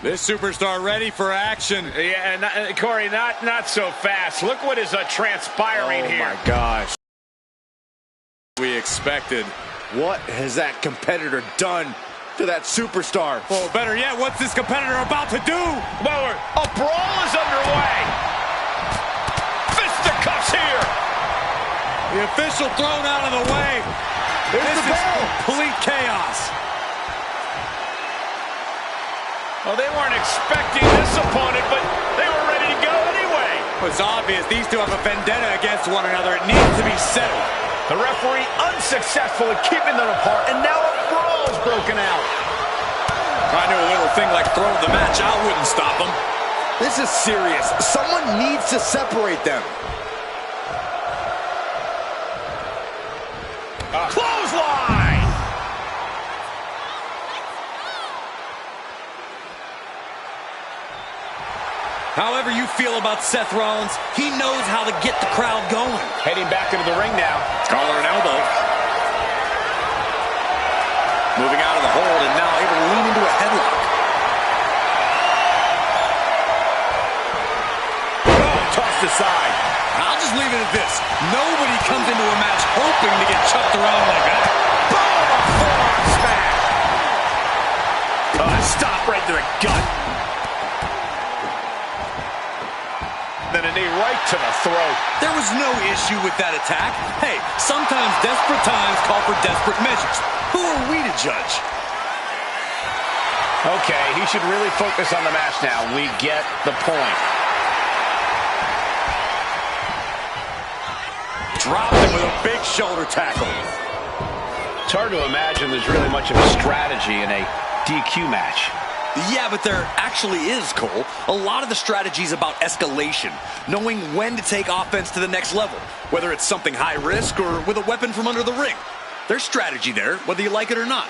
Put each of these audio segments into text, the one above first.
This superstar ready for action. Yeah, Corey, not so fast. Look what is transpiring here. Oh, my gosh. We expected. What has that competitor done to that superstar? Oh, better yet, what's this competitor about to do? Well, a brawl is underway. Fisticuffs here. The official thrown out of the way. This is complete chaos. Well, they weren't expecting this opponent, but they were ready to go anyway. It's obvious these two have a vendetta against one another. It needs to be settled. The referee unsuccessful in keeping them apart, and now a brawl's broken out. I knew a little thing like throwing the match out wouldn't stop them. This is serious. Someone needs to separate them. Clothesline! However you feel about Seth Rollins, he knows how to get the crowd going. Heading back into the ring now. Collar and elbow. Moving out of the hold and now able to lean into a headlock. Oh, tossed aside. I'll just leave it at this. Nobody comes into a match hoping to get chucked around like that. Boom! A forearm smash. Stop right to the gut. Then a knee right to the throat. There was no issue with that attack. Hey, sometimes desperate times call for desperate measures. Who are we to judge? Okay, he should really focus on the match now. We get the point. Dropped him with a big shoulder tackle. It's hard to imagine there's really much of a strategy in a DQ match. Yeah, but there actually is, Cole. A lot of the strategy is about escalation, knowing when to take offense to the next level, whether it's something high risk or with a weapon from under the ring. There's strategy there, whether you like it or not.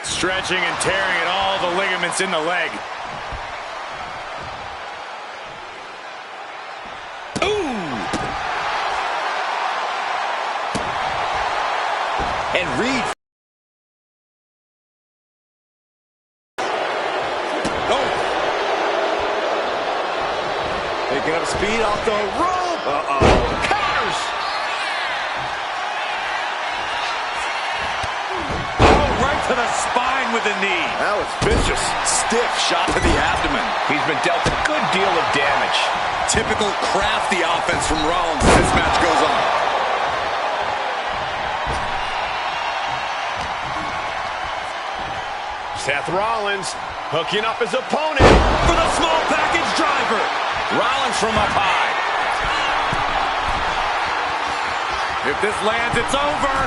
Stretching and tearing at all the ligaments in the leg. Ooh! And Reed. Picking up speed off the rope. Counters! Oh, right to the spine with the knee. That was vicious. Stiff shot to the abdomen. He's been dealt a good deal of damage. Typical crafty offense from Rollins as this match goes on. Seth Rollins hooking up his opponent For the small package driver. Rollins from up high. If this lands, it's over.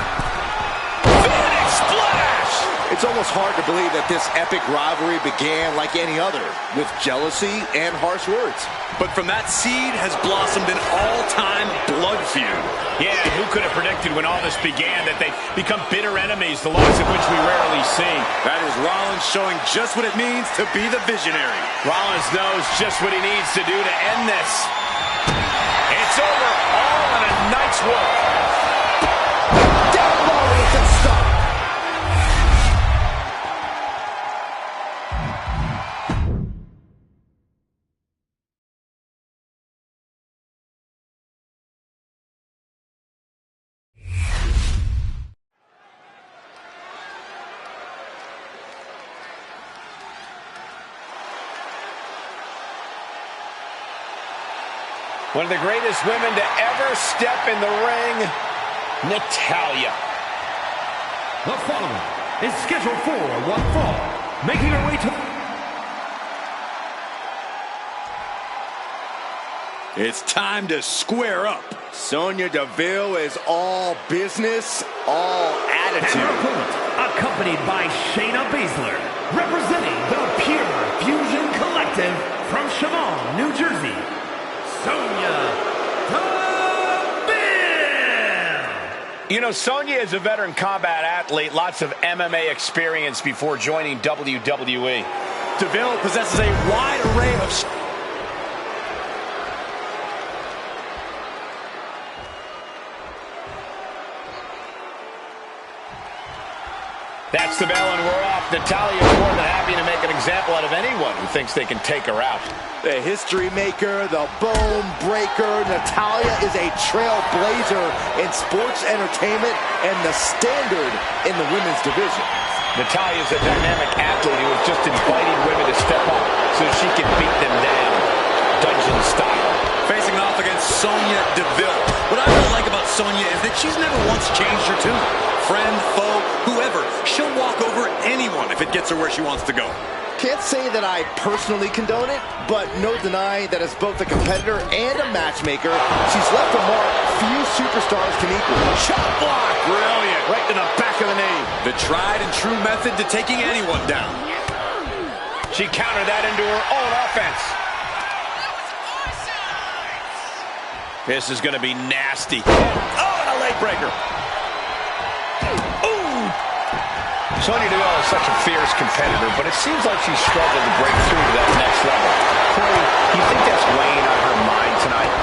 Phoenix Splash! It's almost hard to believe that this epic rivalry began like any other, with jealousy and harsh words. But from that seed has blossomed an all-time blood feud. Yeah, who could have predicted when all this began that they'd become bitter enemies, the likes of which we rarely see. That is Rollins showing just what it means to be the visionary. Rollins knows just what he needs to do to end this. It's over, all in a night's work. Down low with the stop. One of the greatest women to ever step in the ring, Natalya. The following is scheduled for one fall, making her way to... It's time to square up. Sonya Deville is all business, all And her attitude. opponent, accompanied by Shayna Baszler, representing the Pure Fusion Collective from Chemung, New Jersey, Sonya Deville! You know, Sonya is a veteran combat athlete, lots of MMA experience before joining WWE. Deville possesses a wide array of... That's the bell, and we're off. Natalya more than happy happy to make an example out of anyone who thinks they can take her out. The history maker, the bone breaker, Natalya is a trailblazer in sports entertainment and the standard in the women's division. Natalya is a dynamic athlete who is just inviting women to step up so she can beat them down, dungeon style. Facing off against Sonya Deville. What I really like about Sonya is that she's never once changed her tune. Friend, foe, whoever, she'll walk over anyone if it gets her where she wants to go. Can't say that I personally condone it, but no denying that as both a competitor and a matchmaker, she's left a mark few superstars can equal. Shot block! Brilliant! Right to the back of the knee. The tried and true method to taking anyone down. She countered that into her own offense. This is going to be nasty. Oh, and a leg breaker. Sonya Deville is such a fierce competitor, but it seems like she's struggled to break through to that next level. Corey, do you think that's weighing on her mind tonight?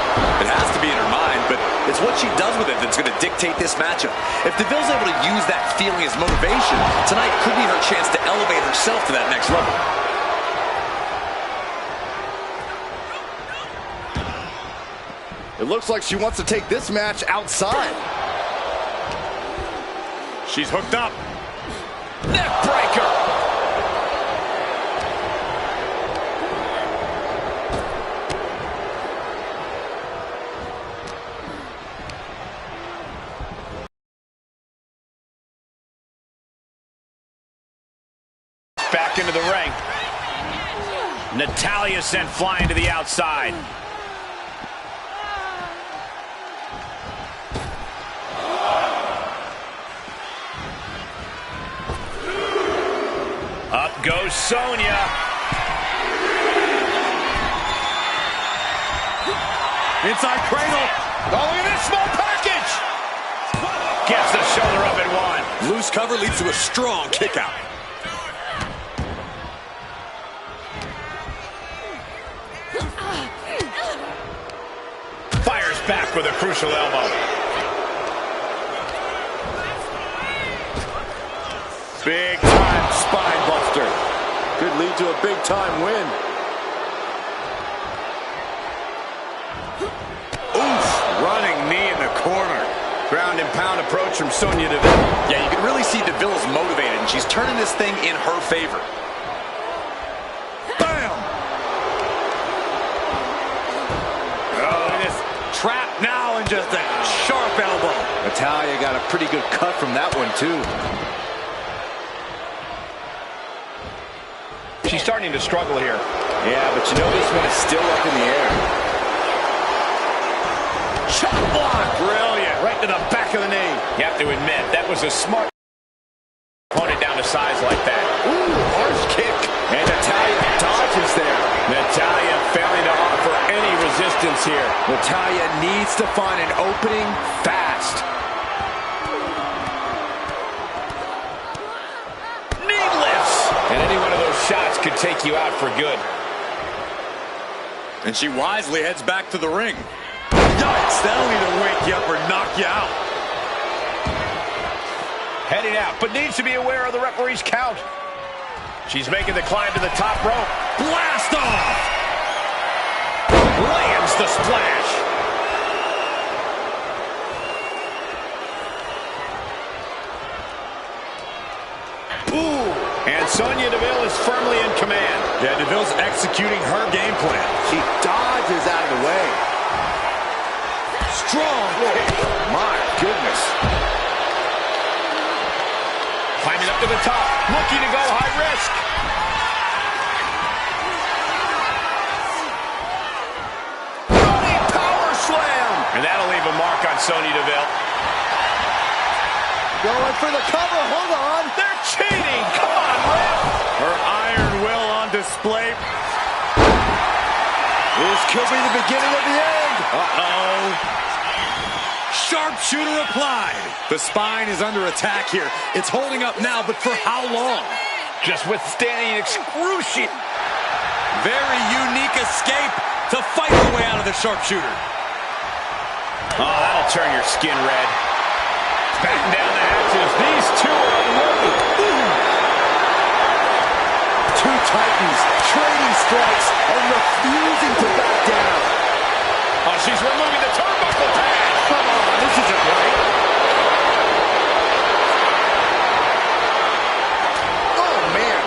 It has to be in her mind, but it's what she does with it that's going to dictate this matchup. If Deville's able to use that feeling as motivation, tonight could be her chance to elevate herself to that next level. It looks like she wants to take this match outside. She's hooked up. Neck breaker. Back into the ring. Natalya sent flying to the outside. Up goes Sonya. Inside cradle. Oh, look at this small package. Gets the shoulder up at one. Loose cover leads to a strong kick out. Fires back with a crucial elbow. Big time spine buster. Could lead to a big time win. Oof, running knee in the corner. Ground and pound approach from Sonya Deville. Yeah, you can really see Deville is motivated, and she's turning this thing in her favor. Bam! Oh, look at this trap now and just a sharp elbow. Natalya got a pretty good cut from that one, too. She's starting to struggle here. Yeah, but you know this one is still up in the air. Shot block! Brilliant. Right to the back of the knee. You have to admit, that was a smart opponent down to size like that. Ooh, harsh kick. And Natalya dodges there. Natalya failing to offer any resistance here. Natalya needs to find an opening fast. Knee lifts. And any one of those shots could take you out for good. And she wisely heads back to the ring. Yikes, that'll either wake you up or knock you out. Heading out, but needs to be aware of the referee's count. She's making the climb to the top rope. Blast off! Lands the splash. Ooh, and Sonya Deville is firmly in command. Yeah, Deville's executing her game plan. She dodges out of the way. Strong kick. My goodness. Climbing up to the top, looking to go high risk. Running power slam. And that'll leave a mark on Sonya Deville. Going for the cover. Hold on. They're cheating. Come on, ref. Her iron will on display. This could be the beginning of the end. Uh-oh. Sharpshooter applied. The spine is under attack here. It's holding up now, but for how long? Just withstanding excruciating. Very unique escape to fight her way out of the sharpshooter. Oh, that'll turn your skin red. Batten down the hatches. These two are unloaded. Titans trading strikes and refusing to back down. Oh, she's removing the turnbuckle pad. Come on, this isn't right. Oh, man.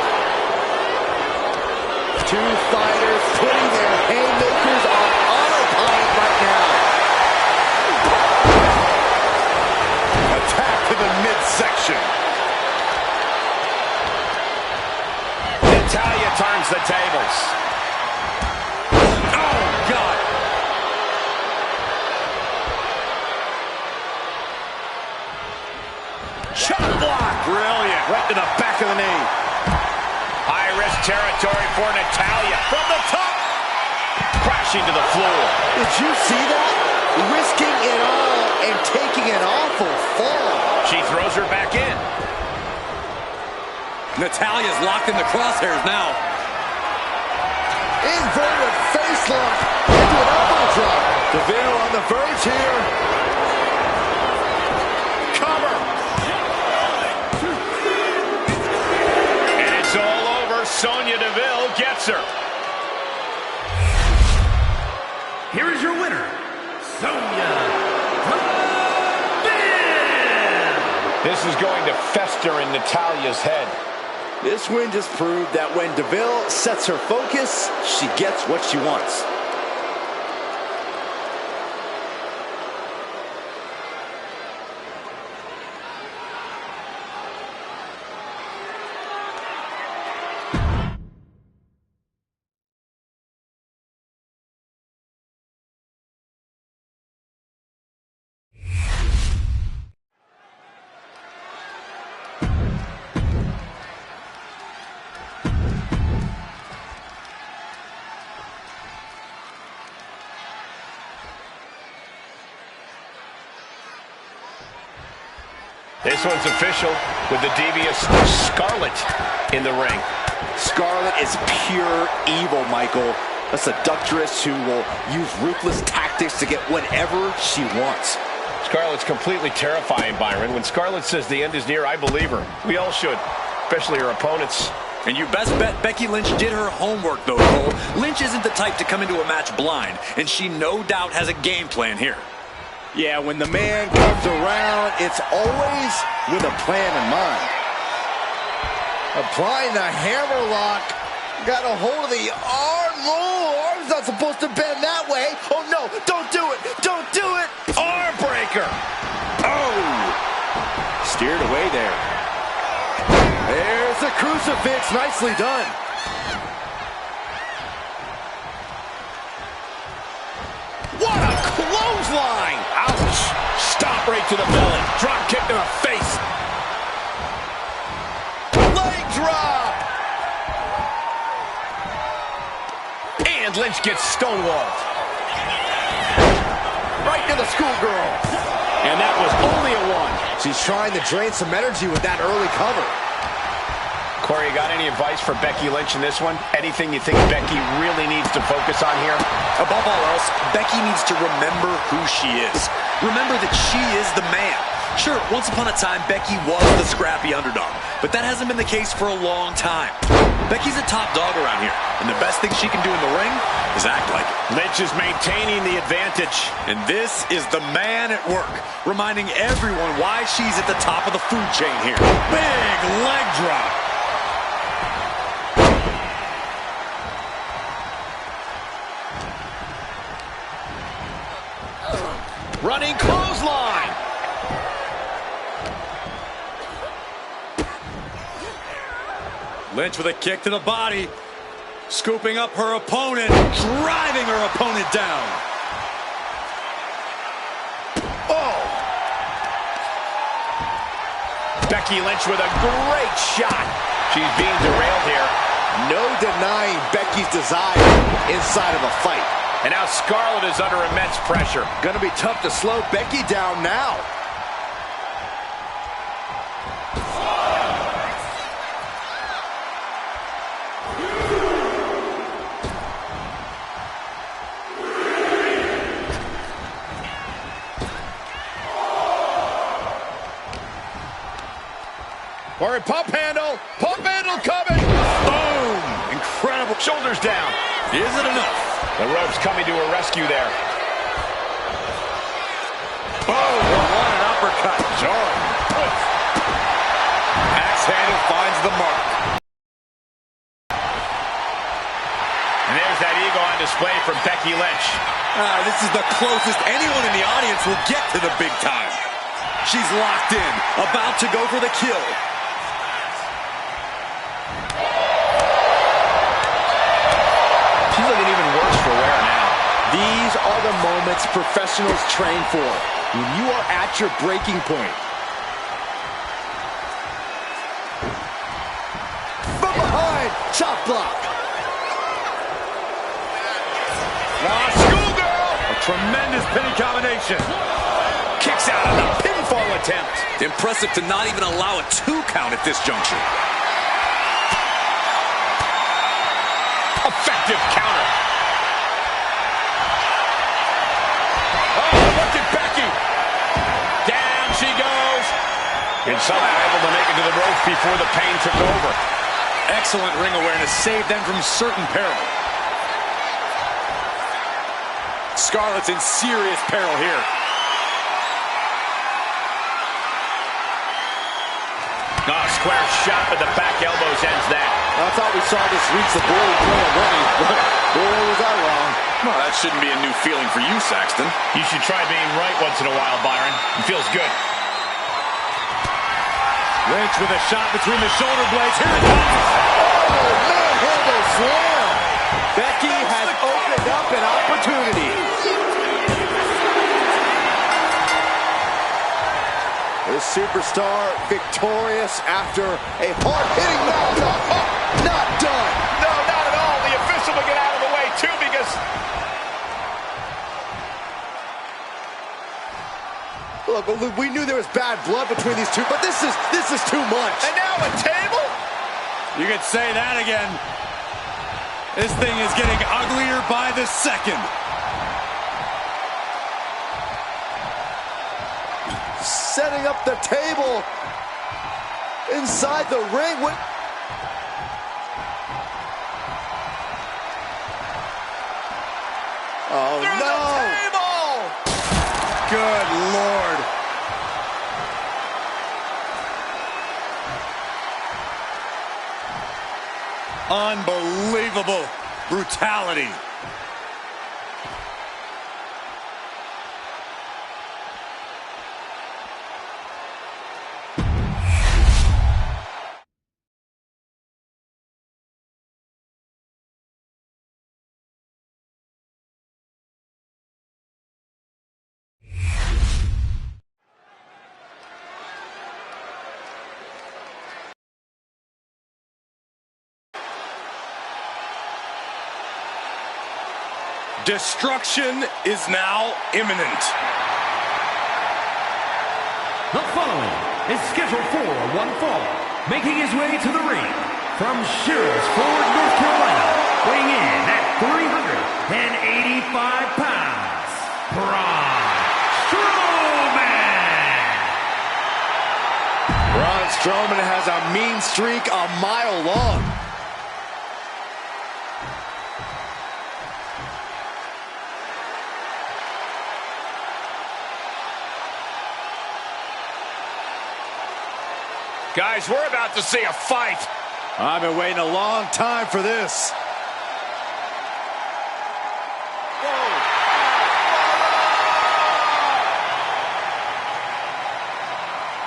Two fighters putting their haymakers on autopilot right now. Attack to the midsection. Natalya turns the tables. Oh, God. Shot block. Brilliant. Right to the back of the knee. High-risk territory for Natalya. From the top. Crashing to the floor. Did you see that? Risking it all and taking an awful fall. She throws her back in. Natalya's locked in the crosshairs now. Inverted face lock into an elbow drop. DeVille on the verge here. Cover. And it's all over. Sonya Deville gets her. Here is your winner, Sonya Deville. This is going to fester in Natalya's head. This win just proved that when DeVille sets her focus, she gets what she wants. This one's official with the devious Scarlett in the ring. Scarlett is pure evil, Michael. A seductress who will use ruthless tactics to get whatever she wants. Scarlett's completely terrifying, Byron. When Scarlett says the end is near, I believe her. We all should, especially her opponents. And you best bet Becky Lynch did her homework, though, Cole. Lynch isn't the type to come into a match blind, and she no doubt has a game plan here. Yeah, when the man comes around, it's always with a plan in mind. Applying the hammerlock. Got a hold of the arm. Oh, arm's not supposed to bend that way. Oh, no, don't do it. Don't do it. Arm breaker. Oh. Steered away there. There's the crucifix. Nicely done. What a clothesline. Ouch. Stop right to the belly. Drop kick to the face. Leg drop. And Lynch gets stonewalled. Right to the schoolgirl. And that was only a one. She's trying to drain some energy with that early cover. Corey, you got any advice for Becky Lynch in this one? Anything you think Becky really needs to focus on here? Above all else, Becky needs to remember who she is. Remember that she is the man. Sure, once upon a time, Becky was the scrappy underdog, but that hasn't been the case for a long time. Becky's a top dog around here, and the best thing she can do in the ring is act like it. Lynch is maintaining the advantage. And this is the man at work, reminding everyone why she's at the top of the food chain here. Big leg drop. Running clothesline. Lynch with a kick to the body. Scooping up her opponent. Driving her opponent down. Oh! Becky Lynch with a great shot. She's being derailed here. No denying Becky's desire inside of a fight. And now Scarlett is under immense pressure. Gonna be tough to slow Becky down now. Or a pump handle coming. Boom! Shoulders down. Is it enough? The ropes coming to her rescue there. Oh, what an uppercut. Jarring. Axe handle finds the mark. And there's that ego on display from Becky Lynch. This is the closest anyone in the audience will get to the big time. She's locked in, about to go for the kill. She's looking even worse for wear now. These are the moments professionals train for, when you are at your breaking point. From behind, chop block. Schoolgirl! A tremendous pinning combination. Kicks out on the pinfall attempt. Impressive to not even allow a 2 count at this juncture. Effective counter. Oh, look at Becky. Down she goes. And somehow able to make it to the ropes before the pain took over. Excellent ring awareness saved them from certain peril. Scarlett's in serious peril here. Square shot with the back elbows ends that. I thought we saw this reach the board and play already, but boy, was I wrong. Well, that shouldn't be a new feeling for you, Saxton. You should try being right once in a while, Byron. It feels good. Lynch with a shot between the shoulder blades. Here it comes. Oh, man-handle slam. Becky has opened up an opportunity. The superstar victorious after a hard-hitting knockdown. Oh, not done. No, not at all. The official will get out of the way, too, because... Look, we knew there was bad blood between these two, but this is too much. And now a table? You could say that again. This thing is getting uglier by the second. Setting up the table inside the ring. Oh, through no. the table! Good Lord. Unbelievable brutality. Destruction is now imminent. The following is scheduled for one fall. Making his way to the ring from Sherrills-Ford, North Carolina, weighing in at 385 pounds, Braun Strowman! Braun Strowman has a mean streak a mile long. Guys, we're about to see a fight. I've been waiting a long time for this.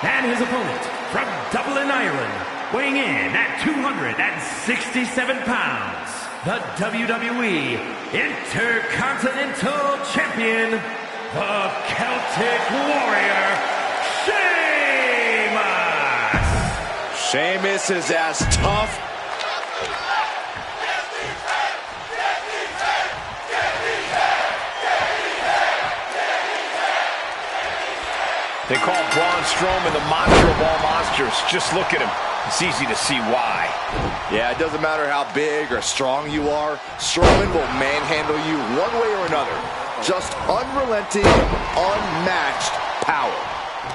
And his opponent from Dublin, Ireland, weighing in at 267 pounds, the WWE Intercontinental Champion, the Celtic Warrior, Sheamus is as tough. They call Braun Strowman the monster of all monsters. Just look at him. It's easy to see why. Yeah, it doesn't matter how big or strong you are. Strowman will manhandle you one way or another. Just unrelenting, unmatched power.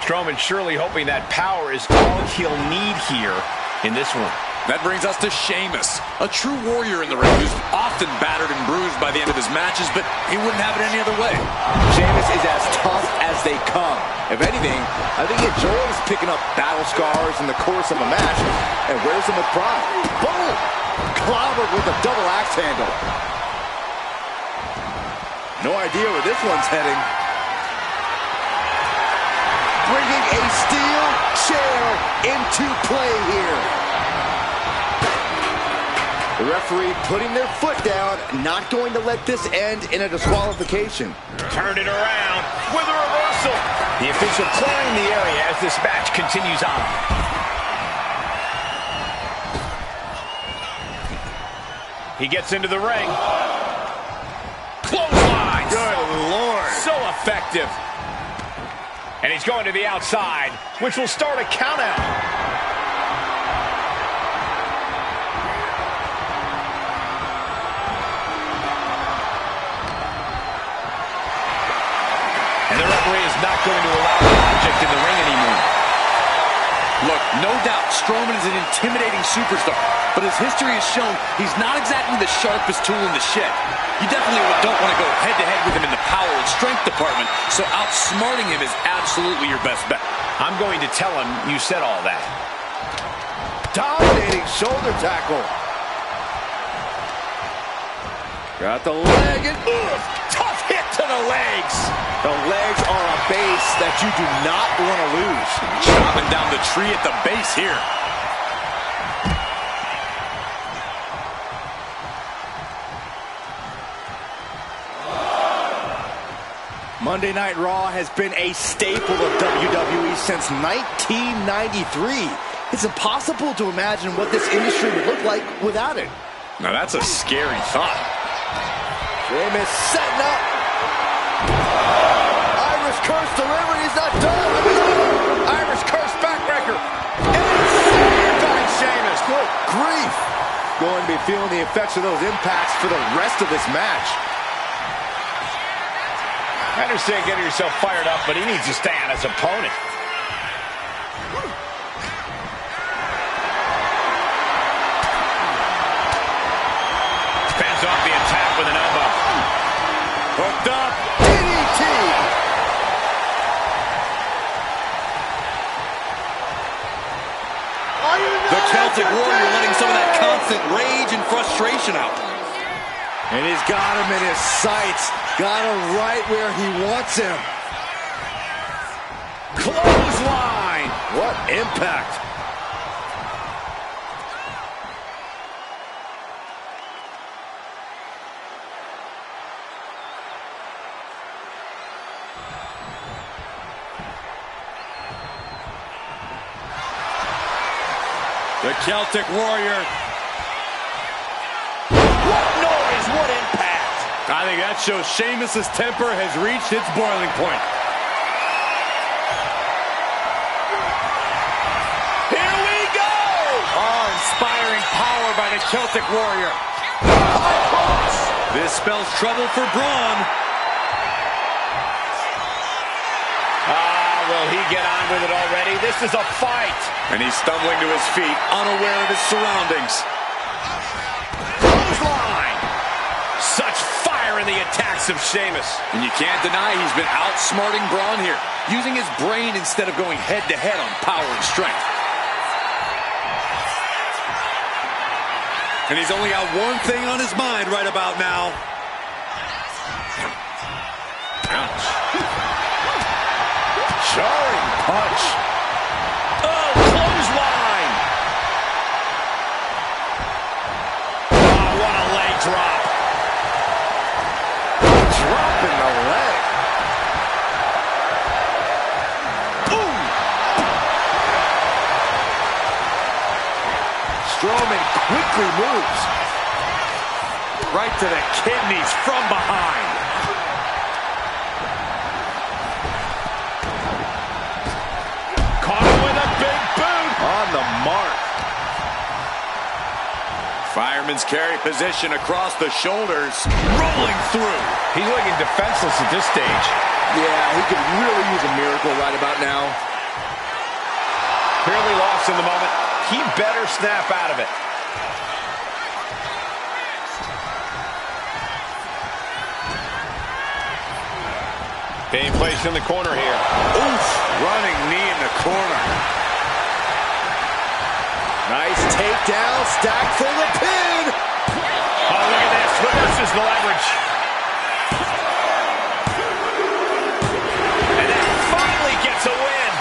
Strowman surely hoping that power is all he'll need here in this one. That brings us to Sheamus, a true warrior in the ring who's often battered and bruised by the end of his matches, but he wouldn't have it any other way. Sheamus is as tough as they come. If anything, I think he enjoys picking up battle scars in the course of a match and wears them with pride. Boom! Clobbered with a double axe handle. No idea where this one's heading. Bringing a steel chair into play here. The referee putting their foot down, not going to let this end in a disqualification. Turned it around with a reversal. The official clearing the area as this match continues on. He gets into the ring. Clothesline. Good Lord. So effective. And he's going to the outside, which will start a count out. And the referee is not going to allow the object in the ring anymore. Look, no doubt Strowman is an intimidating superstar, but as history has shown, he's not exactly the sharpest tool in the shed. You definitely don't want to go head-to-head with him in the power and strength department, so outsmarting him is absolutely your best bet. I'm going to tell him you said all that. Dominating shoulder tackle. Got the leg and Tough hit to the legs. the legs are a base that you do not want to lose. Chopping down the tree at the base here. Monday Night Raw has been a staple of WWE since 1993. It's impossible to imagine what this industry would look like without it. Now that's a scary thought. Sheamus setting up. Irish Curse delivered. He's not done. Irish Curse backbreaker. And it's by Sheamus. Good grief. Going to be feeling the effects of those impacts for the rest of this match. I understand getting yourself fired up, but he needs to stay on his opponent. Fends off the attack with an elbow. Hooked up. DDT. The Celtic Warrior letting some of that constant rage and frustration out. And he's got him in his sights. Got him right where he wants him. Clothesline. What impact. The Celtic Warrior. What noise, what impact. I think that shows Sheamus's temper has reached its boiling point. Here we go. Oh, inspiring power by the Celtic Warrior. This spells trouble for Braun. Will he get on with it already? This is a fight. And he's stumbling to his feet, unaware of his surroundings. Clothesline. Such fire in the attacks of Sheamus. And you can't deny he's been outsmarting Braun here, using his brain instead of going head-to-head on power and strength. And he's only got one thing on his mind right about now. Ouch. Jarring punch. Oh, clothesline. Oh, what a leg drop. Dropping the leg. Boom. Strowman quickly moves. Right to the kidneys from behind. Caught him with a big boot. On the mark. Fireman's carry position across the shoulders, rolling through. He's looking defenseless at this stage. Yeah, he could really use a miracle right about now. Clearly lost in the moment. He better snap out of it. Being placed in the corner here. Oof, running knee in the corner. Nice takedown, stacked for the pin. Oh, look at this. Reverses the leverage. And that finally gets a win.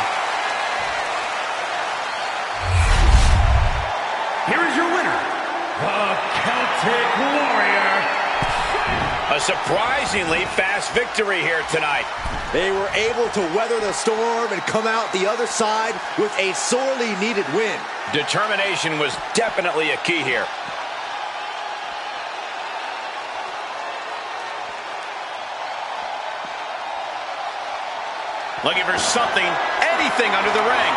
Here is your winner, the Celtic Warrior. A surprisingly fast victory here tonight. They were able to weather the storm and come out the other side with a sorely needed win. Determination was definitely a key here. Looking for something, anything under the ring.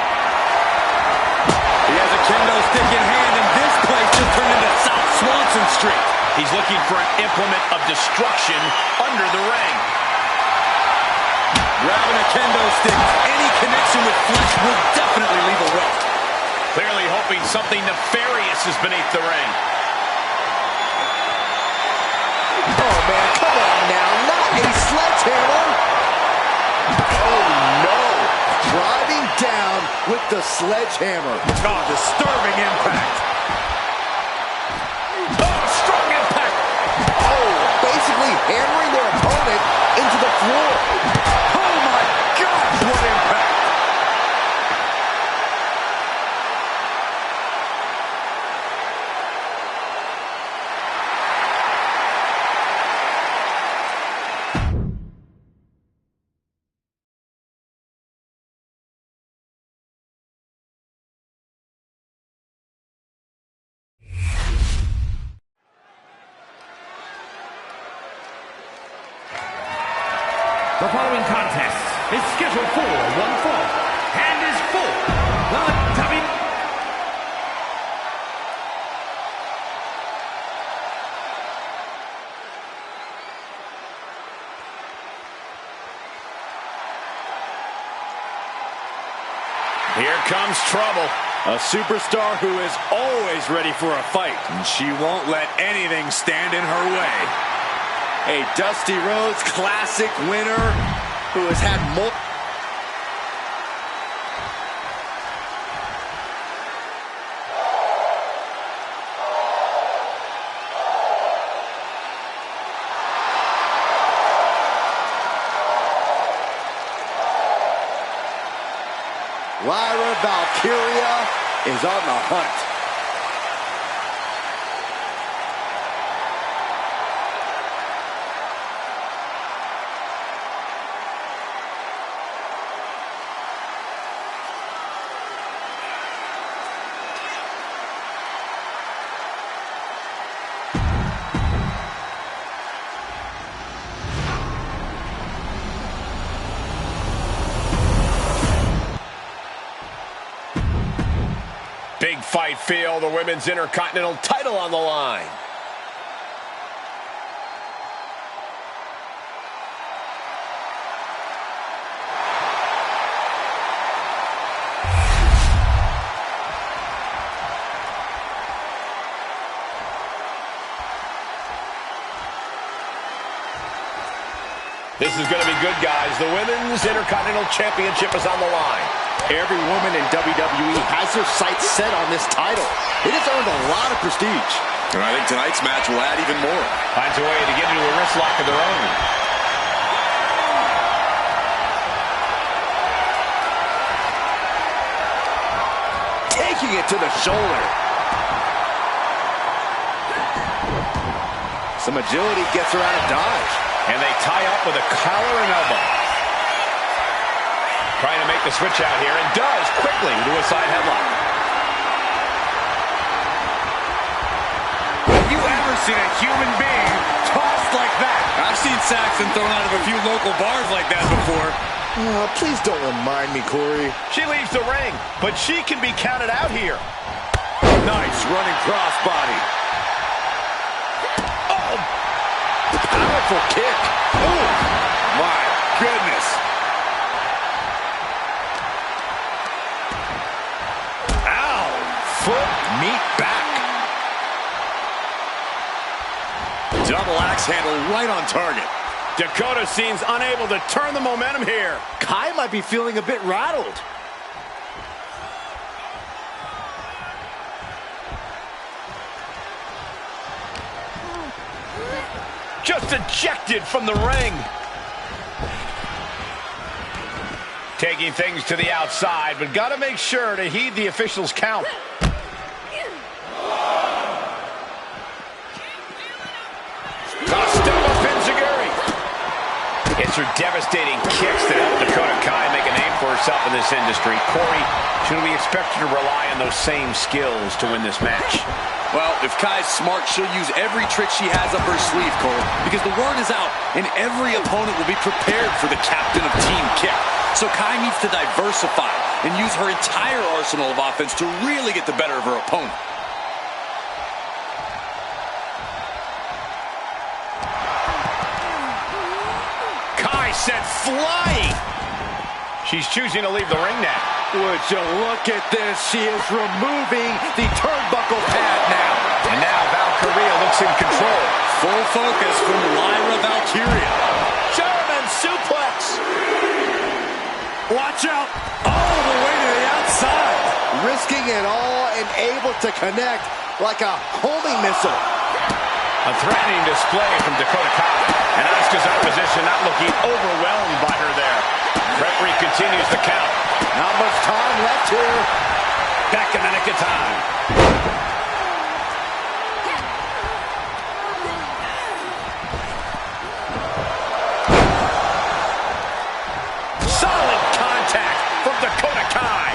He has a kendo stick in hand, and this place just turned into South Swanson Street. He's looking for an implement of destruction under the ring. Grabbing a kendo stick, any connection with flesh will definitely leave a welt. Clearly hoping something nefarious is beneath the ring. Oh, man, come on now. Not a sledgehammer. Oh, no. Driving down with the sledgehammer. Oh, disturbing impact. Oh, strong impact. Oh, basically hammering their opponent into the floor. Oh, my gosh, what impact. The following contest is scheduled for one fall and is for the W. Here comes trouble. A superstar who is always ready for a fight, and she won't let anything stand in her way. A Dusty Rhodes Classic winner who has had multiple. Lyra Valkyria is on the hunt. Big fight feel, the Women's Intercontinental title on the line. This is going to be good, guys. The Women's Intercontinental Championship is on the line. Every woman in WWE has their sights set on this title. It has earned a lot of prestige. And I think tonight's match will add even more. Finds a way to get into a wrist lock of their own. Taking it to the shoulder. Some agility gets her out of dodge. And they tie up with a collar and elbow. Trying to make the switch out here, and does quickly to a side headlock. Have you ever seen a human being tossed like that? I've seen Saxon thrown out of a few local bars like that before. Please don't remind me, Corey. She leaves the ring, but she can be counted out here. Nice running crossbody. Oh, Powerful kick. Oh, my goodness. Double axe handle right on target. Dakota seems unable to turn the momentum here. Kai might be feeling a bit rattled. Just ejected from the ring. Taking things to the outside, but got to make sure to heed the officials' count. It's her devastating kicks that help Dakota Kai make a name for herself in this industry. Corey, should we expect her to rely on those same skills to win this match? Well, if Kai's smart, she'll use every trick she has up her sleeve, Cole, because the word is out, and every opponent will be prepared for the captain of Team Kick. So Kai needs to diversify and use her entire arsenal of offense to really get the better of her opponent. Sent flying. She's choosing to leave the ring now. Would you look at this? She is removing the turnbuckle pad now. And now Valkyria looks in control. Full focus from Lyra Valkyria. German suplex. Watch out. All the way to the outside. Risking it all and able to connect like a homing missile. A threatening display from Dakota Kai. And Asuka's opposition not looking overwhelmed by her there. Referee continues the count. Not much time left here. Back in the nick of time. Solid contact from Dakota Kai.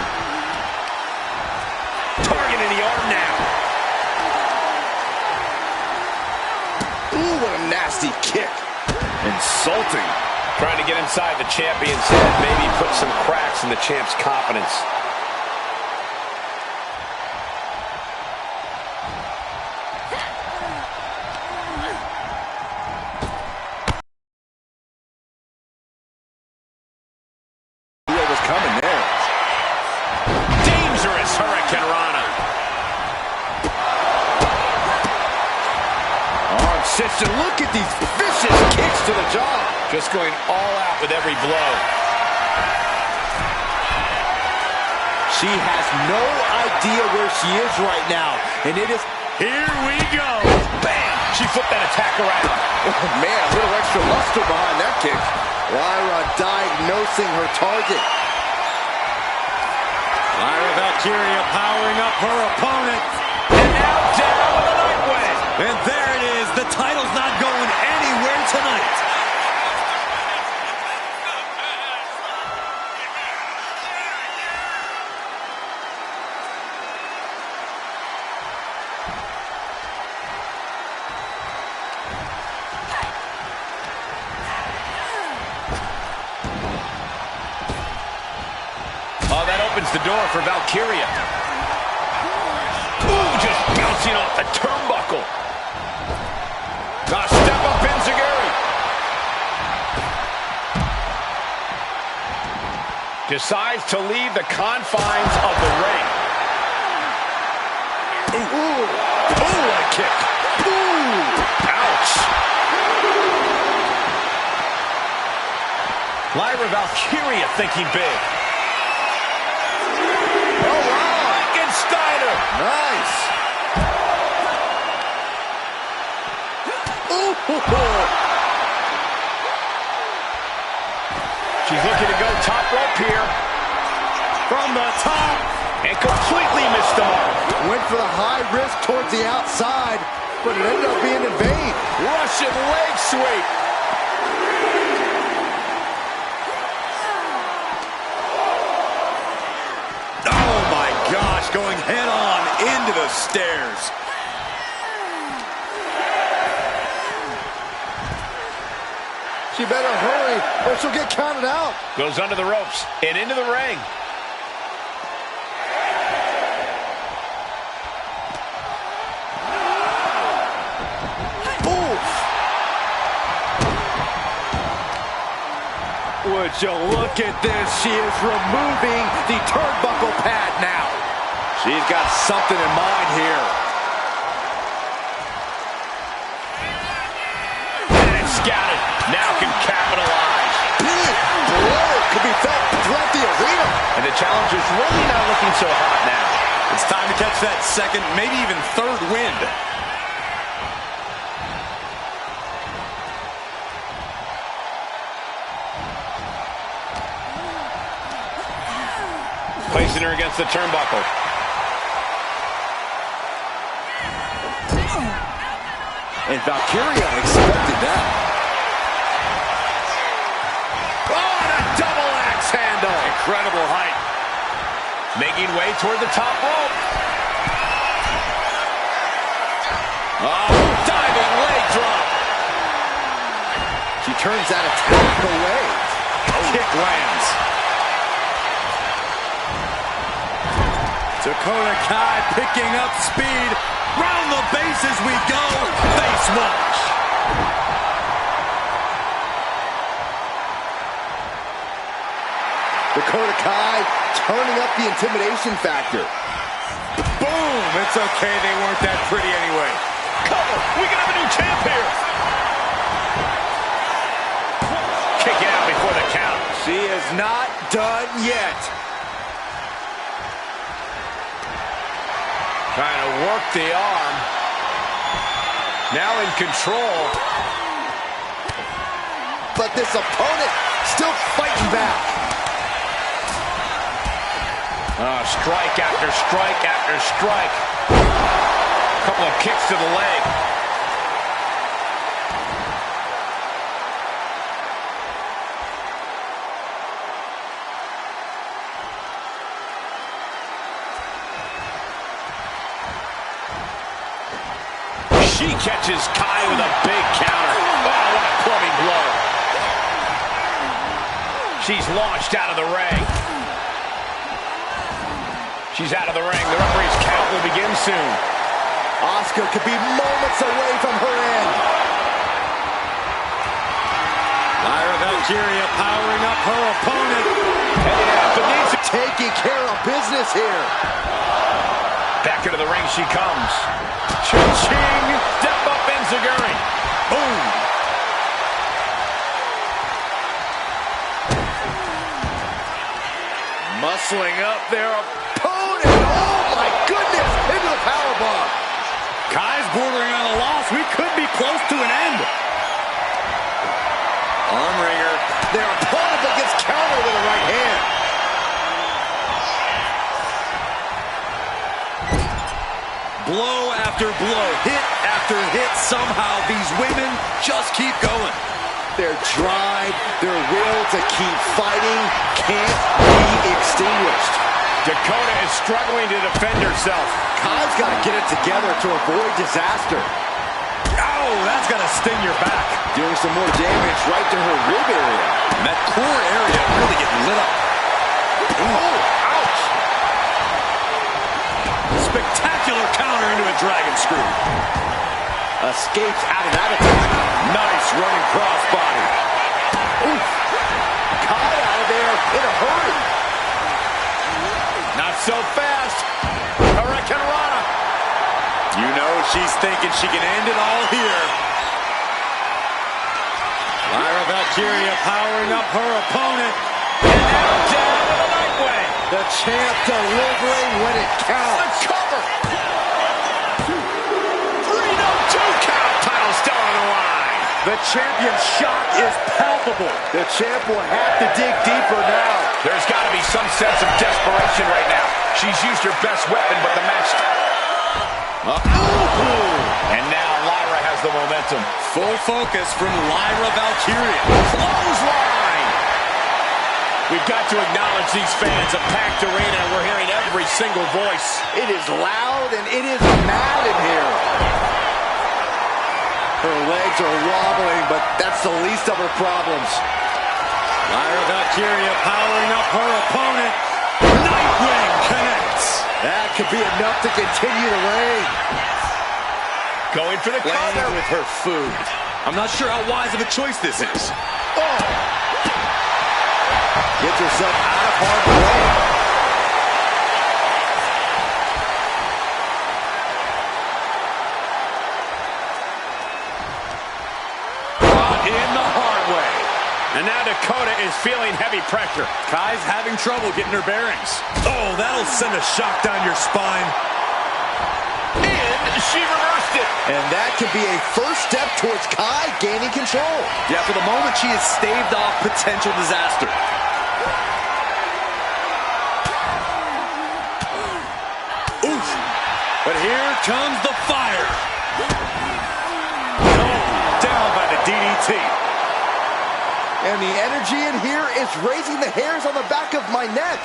Targeting the arm now. Ooh, what a nasty kick. Insulting. Trying to get inside the champion's head, maybe put some cracks in the champ's confidence. What was coming there? Dangerous Hurricane Rana. Arm system. Look at these vicious kicks to the jaw. Just going all out with every blow. She has no idea where she is right now. And it is... Here we go. Bam! She flipped that attack around. Oh, man, a little extra luster behind that kick. Lyra diagnosing her target. Lyra Valkyria powering up her opponent. And now down with a nightwing. And there it is. The title's not going anywhere tonight. Oh, that opens the door for Valkyria. Ooh, just bouncing off the turnbuckle. Step up Enziguri. Decides to leave the confines of the ring. Ooh, what a kick. Ooh, ouch. Lyra Valkyria thinking big. Oh, wow. Frankensteiner. Nice. She's looking to go top rope here. From the top. And completely missed the mark. Went for the high risk towards the outside, but it ended up being in vain. Russian leg sweep. Oh my gosh, going head on into the stairs. She better hurry or she'll get counted out. Goes under the ropes and into the ring. Would you look at this? She is removing the turnbuckle pad now. She's got something in mind here. scouted. Now can capitalize. Big blow could be felt throughout the arena. And the challenger's really not looking so hot now. It's time to catch that second, maybe even third wind. Placing her against the turnbuckle. And Valkyria expected that. Oh, and a double axe handle. Incredible height. Making way toward the top rope. Oh, diving leg drop. She turns that attack away. Kick lands. Dakota Kai picking up speed. Round the bases we go. Face watch. Dakota Kai turning up the intimidation factor. Boom! It's okay, they weren't that pretty anyway. Cover! We can have a new champ here! Kick out before the count. She is not done yet. Trying to work the arm. Now in control. But this opponent still fighting back. Strike after strike after strike. Couple of kicks to the leg. She catches Kai with a big counter. Oh, what a clubbing blow. She's launched out of the ring. She's out of the ring. The referee's count will begin soon. Asuka could be moments away from her end. Lyra Valkyria powering up her opponent. Heading out beneath. Taking care of business here. Back into the ring she comes. Cha-ching! Step up Enziguri. Boom! Muscling up their opponent. Oh my goodness! Into the powerbomb. Kai's bordering on a loss. We could be close to an end. Arm wringer. Their opponent that gets countered with a right hand. Blow after blow, hit after hit. Somehow these women just keep going. Their drive, their will to keep fighting can't be extinguished. Dakota is struggling to defend herself. Kai's got to get it together to avoid disaster. Oh, that's going to sting your back. Doing some more damage right to her rib area. And that core area really getting lit up. Oh, ouch! Spectacular counter into a dragon screw. Escapes out of that attack. Nice running crossbody. Oof. Kai out of there in a hurry. Not so fast. Hurricanrana. You know she's thinking she can end it all here. Lyra Valkyria powering up her opponent. And now down to the Nightway. The champ delivering when it counts. The cover. 3-2 count. Title still on the line. The champion's shot is palpable. The champ will have to dig deeper now. There's got to be some sense of desperation right now. She's used her best weapon, but the match... And now Lyra has the momentum. Full focus from Lyra Valkyria. Clothesline! We've got to acknowledge these fans. A packed arena, and we're hearing every single voice. It is loud and it is mad in here. Her legs are wobbling, but that's the least of her problems. Lyra Valkyria powering up her opponent. Nightwing connects. That could be enough to continue the reign. Going for the Playing cover. with her food. I'm not sure how wise of a choice this is. Oh! Gets herself out of harm's way. Brought in And now Dakota is feeling heavy pressure. Kai's having trouble getting her bearings. Oh, that'll send a shock down your spine. And she reversed it. And that could be a first step towards Kai gaining control. Yeah, for the moment, she has staved off potential disaster. Oof. But here comes the fire. Down by the DDT. And the energy in here is raising the hairs on the back of my neck.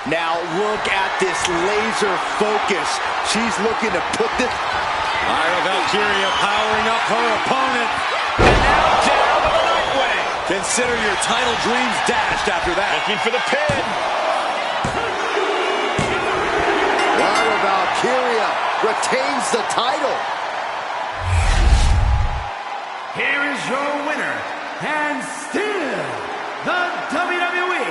Now look at this laser focus. She's looking to put this... Ira Valkyria powering up her opponent. And now down to the right way. Consider your title dreams dashed after that. Looking for the pin. Ira Valkyria retains the title. Here is your winner, and still the WWE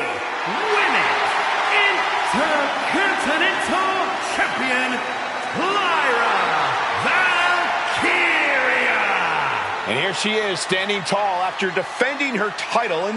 Women's Intercontinental Champion, Lyra Valkyria. And here she is, standing tall after defending her title in the